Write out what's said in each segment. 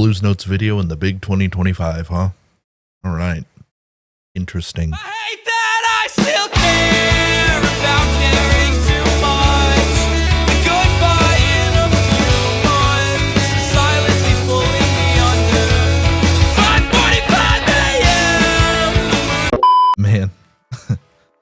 Blues Notes video in the big 2025, huh? All right. Interesting. I hate that I still care about caring too much. The goodbye in a few months, silently pulling me under. 5:45 a.m. Man,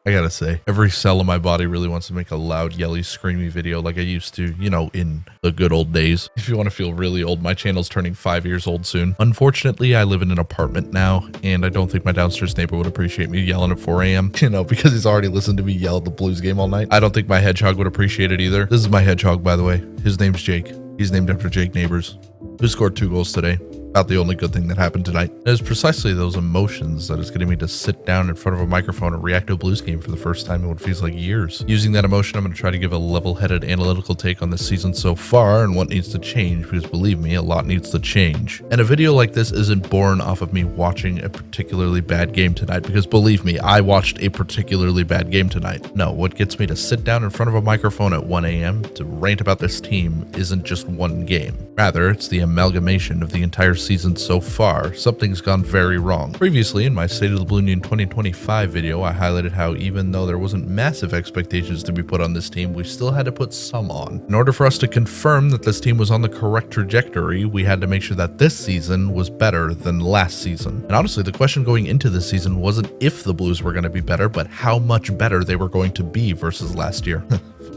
I gotta say, every cell in my body really wants to make a loud, yelly, screamy video like I used to, you know, in the good old days. If you want to feel really old, my channel's turning 5 years old soon. Unfortunately, I live in an apartment now, and I don't think my downstairs neighbor would appreciate me yelling at 4 a.m., you know, because he's already listened to me yell at the Blues game all night. I don't think my hedgehog would appreciate it either. This is my hedgehog, by the way. His name's Jake. He's named after Jake Neighbors, who scored 2 goals today. About the only good thing that happened tonight. It is precisely those emotions that is getting me to sit down in front of a microphone and react to a Blues game for the first time in what feels like years. Using that emotion, I'm going to try to give a level-headed analytical take on this season so far and what needs to change, because believe me, a lot needs to change. And a video like this isn't born off of me watching a particularly bad game tonight, because believe me, I watched a particularly bad game tonight. No, what gets me to sit down in front of a microphone at 1 a.m. to rant about this team isn't just one game. Rather, it's the amalgamation of the entire season so far. Something's gone very wrong. Previously, in my State of the Blue Union 2025 video, I highlighted how even though there wasn't massive expectations to be put on this team, we still had to put some on. In order for us to confirm that this team was on the correct trajectory, we had to make sure that this season was better than last season. And honestly, the question going into this season wasn't if the Blues were going to be better, but how much better they were going to be versus last year.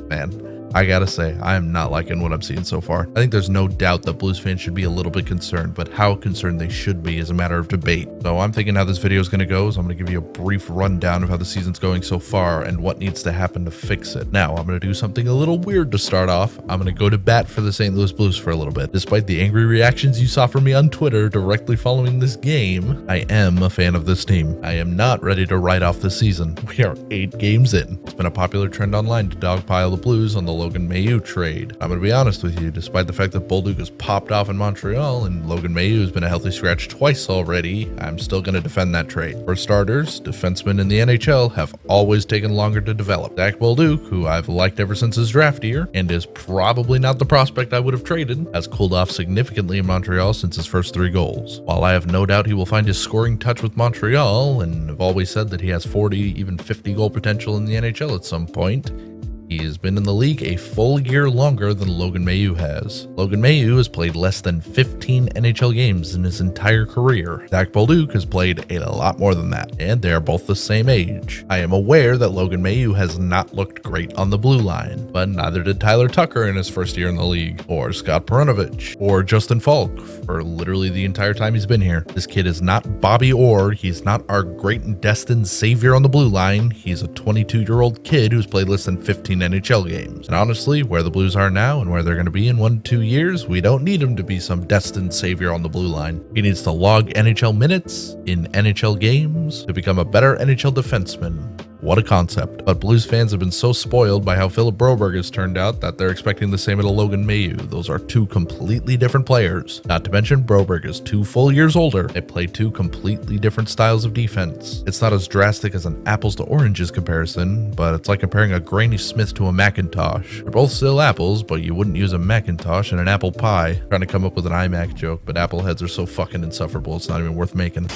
Man, I gotta say, I am not liking what I'm seeing so far. I think there's no doubt that Blues fans should be a little bit concerned, but how concerned they should be is a matter of debate. So I'm thinking how this video is gonna go, so I'm gonna give you a brief rundown of how the season's going so far and what needs to happen to fix it. Now, I'm gonna do something a little weird to start off. I'm gonna go to bat for the St. Louis Blues for a little bit. Despite the angry reactions you saw from me on Twitter directly following this game, I am a fan of this team. I am not ready to write off the season. We are 8 games in. It's been a popular trend online to dogpile the Blues on the Logan Mailloux trade. I'm going to be honest with you, despite the fact that Bolduc has popped off in Montreal and Logan Mailloux has been a healthy scratch twice already, I'm still going to defend that trade. For starters, defensemen in the NHL have always taken longer to develop. Zach Bolduc, who I've liked ever since his draft year, and is probably not the prospect I would have traded, has cooled off significantly in Montreal since his first 3 goals. While I have no doubt he will find his scoring touch with Montreal, and have always said that he has 40, even 50 goal potential in the NHL at some point, he has been in the league a full year longer than Logan Mailloux has. Logan Mailloux has played less than 15 NHL games in his entire career. Zach Bolduc has played a lot more than that, and they are both the same age. I am aware that Logan Mailloux has not looked great on the blue line, but neither did Tyler Tucker in his first year in the league, or Scott Perunovich, or Justin Falk for literally the entire time he's been here. This kid is not Bobby Orr. He's not our great and destined savior on the blue line. He's a 22-year-old kid who's played less than 15 NHL games. And honestly, where the Blues are now and where they're going to be in 1 to 2 years, we don't need him to be some destined savior on the blue line. He needs to log NHL minutes in NHL games to become a better NHL defenseman. What a concept. But Blues fans have been so spoiled by how Philip Broberg has turned out that they're expecting the same out of Logan Mailloux. Those are 2 completely different players. Not to mention, Broberg is 2 full years older. They play 2 completely different styles of defense. It's not as drastic as an apples to oranges comparison, but it's like comparing a Granny Smith to a Macintosh. They're both still apples, but you wouldn't use a Macintosh in an apple pie. Trying to come up with an iMac joke, but apple heads are so fucking insufferable, it's not even worth making.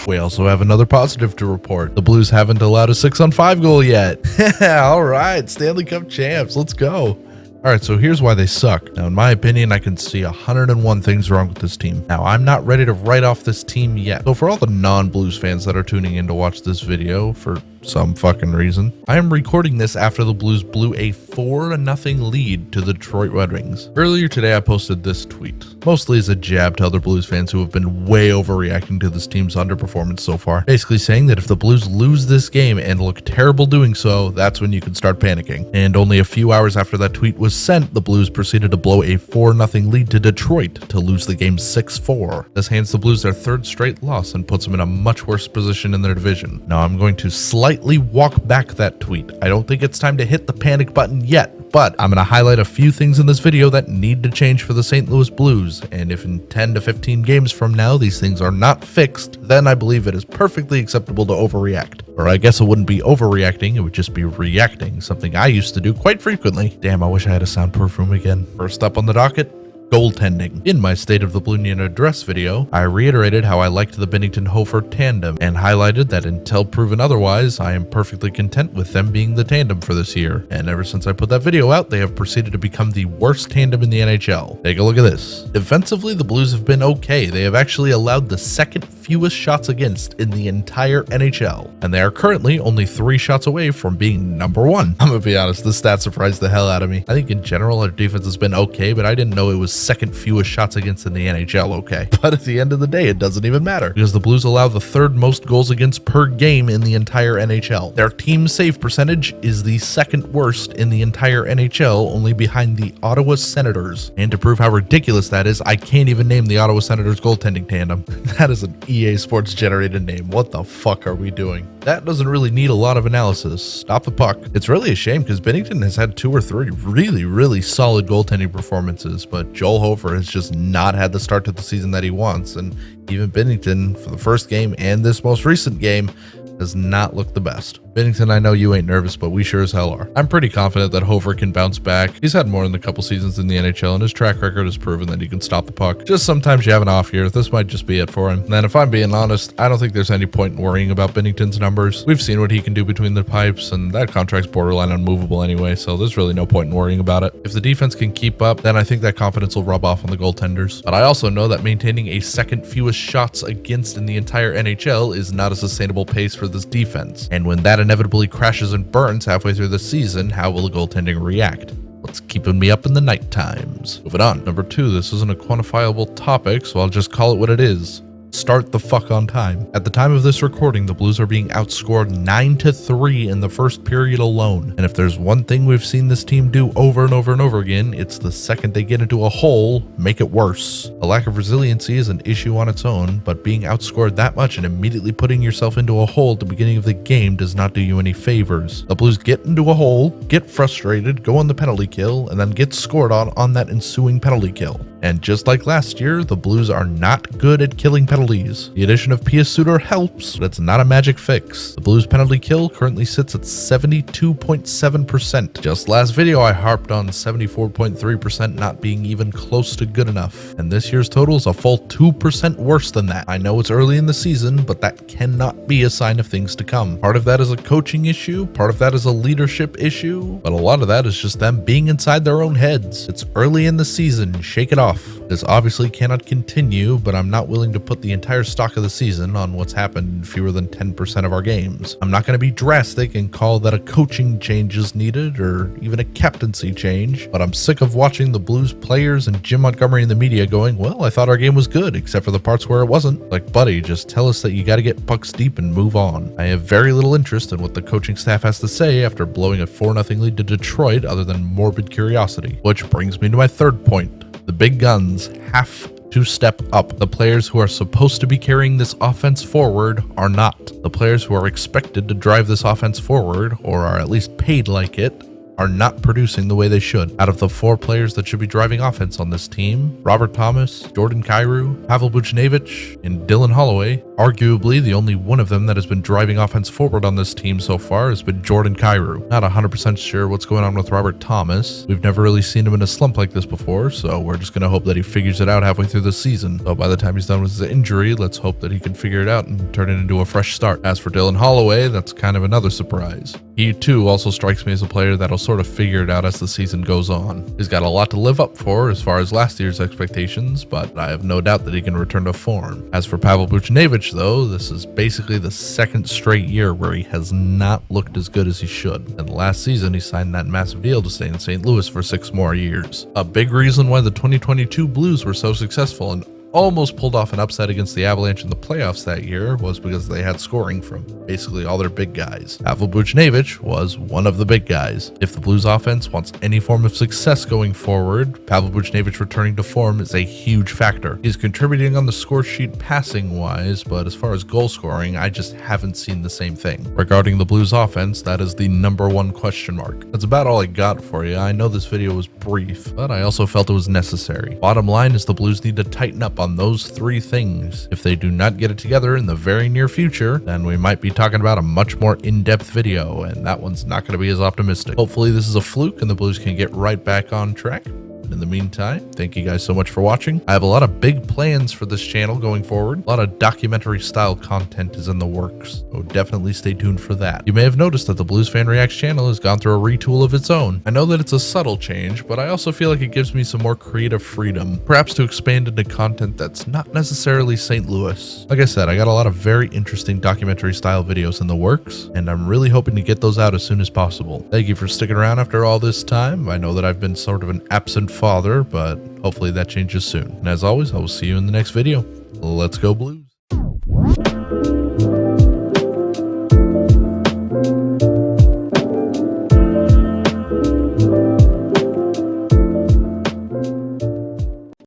We also have another positive to report. The Blues haven't allowed a 6-on-5 goal yet. All right, Stanley Cup champs, let's go. All right, so here's why they suck. Now, in my opinion, I can see 101 things wrong with this team. Now, I'm not ready to write off this team yet. So for all the non-Blues fans that are tuning in to watch this video for some fucking reason, I am recording this after the Blues blew a 4-0 lead to the Detroit Red Wings. Earlier today, I posted this tweet, mostly as a jab to other Blues fans who have been way overreacting to this team's underperformance so far, basically saying that if the Blues lose this game and look terrible doing so, that's when you can start panicking. And only a few hours after that tweet was sent, the Blues proceeded to blow a 4-0 lead to Detroit to lose the game 6-4. This hands the Blues their 3rd straight loss and puts them in a much worse position in their division. Now, I'm going to slightly walk back that tweet. I don't think it's time to hit the panic button yet, but I'm going to highlight a few things in this video that need to change for the St. Louis Blues, and if in 10 to 15 games from now these things are not fixed, then I believe it is perfectly acceptable to overreact. Or I guess it wouldn't be overreacting, it would just be reacting, something I used to do quite frequently. Damn, I wish I had a soundproof room again. First up on the docket, Goaltending. In my State of the Blue Union address video, I reiterated how I liked the Binnington-Hofer tandem and highlighted that until proven otherwise, I am perfectly content with them being the tandem for this year. And ever since I put that video out, they have proceeded to become the worst tandem in the NHL. Take a look at this. Defensively, the Blues have been okay. They have actually allowed the second fewest shots against in the entire NHL, and they are currently only 3 shots away from being number 1. I'm gonna be honest, this stat surprised the hell out of me. I think in general our defense has been okay, but I didn't know it was second fewest shots against in the NHL. Okay, but at the end of the day, it doesn't even matter because the Blues allow the 3rd most goals against per game in the entire NHL. Their team save percentage is the 2nd worst in the entire NHL, only behind the Ottawa Senators. And to prove how ridiculous that is, I can't even name the Ottawa Senators goaltending tandem. That is an EA Sports generated name. What the fuck are we doing? That doesn't really need a lot of analysis. Stop the puck. It's really a shame because Binnington has had 2 or 3 really solid goaltending performances, but Joel Hofer has just not had the start to the season that he wants, and even Binnington for the first game and this most recent game does not look the best. Binnington, I know you ain't nervous, but we sure as hell are. I'm pretty confident that Hofer can bounce back. He's had more than a couple seasons in the NHL, and his track record has proven that he can stop the puck. Just sometimes you have an off year. This might just be it for him. And then if I'm being honest, I don't think there's any point in worrying about Binnington's numbers. We've seen what he can do between the pipes, and that contract's borderline unmovable anyway, so there's really no point in worrying about it. If the defense can keep up, then I think that confidence will rub off on the goaltenders. But I also know that maintaining a 2nd fewest shots against in the entire NHL is not a sustainable pace for this defense. And when that inevitably crashes and burns halfway through the season, how will the goaltending react? What's keeping me up in the night times? Moving on. Number 2, this isn't a quantifiable topic, so I'll just call it what it is. Start the fuck on time. At the time of this recording, the Blues are being outscored 9-3 in the first period alone. And if there's one thing we've seen this team do over and over and over again, it's the second they get into a hole, make it worse. A lack of resiliency is an issue on its own, but being outscored that much and immediately putting yourself into a hole at the beginning of the game does not do you any favors. The Blues get into a hole, get frustrated, go on the penalty kill, and then get scored on that ensuing penalty kill. And just like last year, the Blues are not good at killing penalties. The addition of Pius Suter helps, but it's not a magic fix. The Blues penalty kill currently sits at 72.7%. Just last video, I harped on 74.3% not being even close to good enough. And this year's total is a full 2% worse than that. I know it's early in the season, but that cannot be a sign of things to come. Part of that is a coaching issue, part of that is a leadership issue, but a lot of that is just them being inside their own heads. It's early in the season, shake it off. This obviously cannot continue, but I'm not willing to put the entire stock of the season on what's happened in fewer than 10% of our games. I'm not going to be drastic and call that a coaching change is needed or even a captaincy change, but I'm sick of watching the Blues players and Jim Montgomery in the media going, well, I thought our game was good, except for the parts where it wasn't. Like, buddy, just tell us that you got to get pucks deep and move on. I have very little interest in what the coaching staff has to say after blowing a 4-0 lead to Detroit other than morbid curiosity. Which brings me to my 3rd point. The big guns have to step up. The players who are supposed to be carrying this offense forward are not. The players who are expected to drive this offense forward, or are at least paid like it, are not producing the way they should. Out of the 4 players that should be driving offense on this team, Robert Thomas, Jordan Kyrou, Pavel Buchnevich, and Dylan Holloway, arguably the only one of them that has been driving offense forward on this team so far has been Jordan Kyrou. Not 100% sure what's going on with Robert Thomas. We've never really seen him in a slump like this before, so we're just going to hope that he figures it out halfway through the season. So by the time he's done with his injury, let's hope that he can figure it out and turn it into a fresh start. As for Dylan Holloway, that's kind of another surprise. He too also strikes me as a player that'll sort of figure it out as the season goes on. He's got a lot to live up for as far as last year's expectations, but I have no doubt that he can return to form. As for Pavel Buchnevich though, this is basically the 2nd straight year where he has not looked as good as he should. And last season he signed that massive deal to stay in St. Louis for 6 more years. A big reason why the 2022 Blues were so successful and almost pulled off an upset against the Avalanche in the playoffs that year was because they had scoring from basically all their big guys. Pavel Buchnevich was one of the big guys. If the Blues offense wants any form of success going forward, Pavel Buchnevich returning to form is a huge factor. He's contributing on the score sheet passing wise, but as far as goal scoring, I just haven't seen the same thing. Regarding the Blues offense, that is the #1 question mark. That's about all I got for you. I know this video was brief, but I also felt it was necessary. Bottom line is the Blues need to tighten up on those 3 things. If they do not get it together in the very near future, then we might be talking about a much more in-depth video, and that one's not going to be as optimistic. Hopefully this is a fluke and the Blues can get right back on track. In the meantime, thank you guys so much for watching. I have a lot of big plans for this channel going forward. A lot of documentary style content is in the works, so definitely stay tuned for that. You may have noticed that the Blues Fan Reacts channel has gone through a retool of its own. I know that it's a subtle change, but I also feel like it gives me some more creative freedom, perhaps to expand into content that's not necessarily St. Louis. Like I said, I got a lot of very interesting documentary style videos in the works, and I'm really hoping to get those out as soon as possible. Thank you for sticking around after all this time. I know that I've been sort of an absent father, but hopefully that changes soon. And as always, I will see you in the next video. Let's go Blues.